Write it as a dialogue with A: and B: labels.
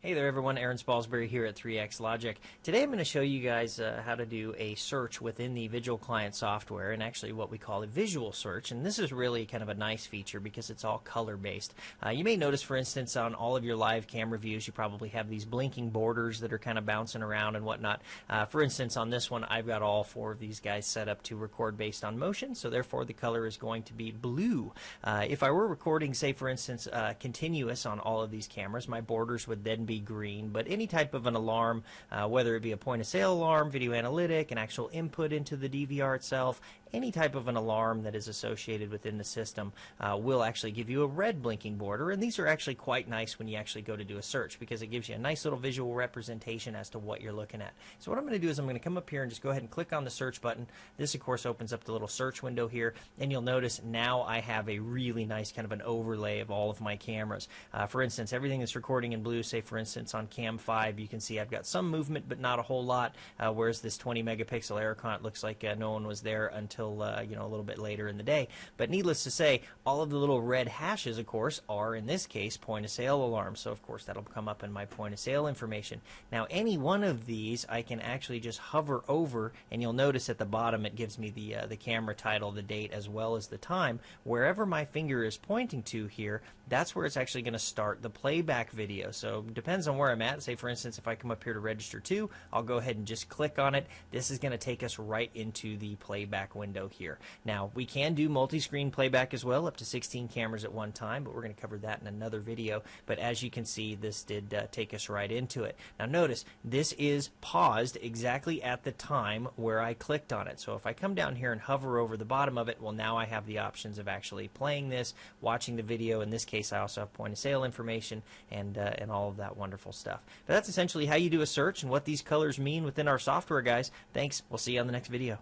A: Hey there everyone, Aaron Spalsbury here at 3X Logic. Today I'm going to show you guys how to do a search within the VIGIL client software, and actually what we call a visual search. And this is really kind of a nice feature because it's all color based. You may notice, for instance, on all of your live camera views you probably have these blinking borders that are kind of bouncing around and whatnot. For instance, on this one I've got all four of these guys set up to record based on motion, so therefore the color is going to be blue. If I were recording, say for instance, continuous on all of these cameras, my borders would then be green. But any type of an alarm, whether it be a point of sale alarm, video analytic, an actual input into the DVR itself, any type of an alarm that is associated within the system will actually give you a red blinking border. And these are actually quite nice when you actually go to do a search because it gives you a nice little visual representation as to what you're looking at. So what I'm going to do is I'm going to come up here and just go ahead and click on the search button. This of course opens up the little search window here, and you'll notice now I have a really nice kind of an overlay of all of my cameras. For instance, everything that's recording in blue, say for instance on cam 5, you can see I've got some movement but not a whole lot, whereas this 20 megapixel error count looks like no one was there until a little bit later in the day. But needless to say, all of the little red hashes of course are in this case point of sale alarms, so of course that'll come up in my point of sale information. Now any one of these I can actually just hover over, and you'll notice at the bottom it gives me the camera title, the date, as well as the time. Wherever my finger is pointing to here, that's where it's actually going to start the playback video. So depends on where I'm at. Say for instance if I come up here to register 2, I'll go ahead and just click on it. This is going to take us right into the playback window here. Now we can do multi-screen playback as well, up to 16 cameras at one time, but we're going to cover that in another video. But as you can see, this did take us right into it. Now notice this is paused exactly at the time where I clicked on it. So if I come down here and hover over the bottom of it, well, now I have the options of actually playing this, watching the video. In this case I also have point of sale information and all of that wonderful stuff. But that's essentially how you do a search and what these colors mean within our software, guys. Thanks. We'll see you on the next video.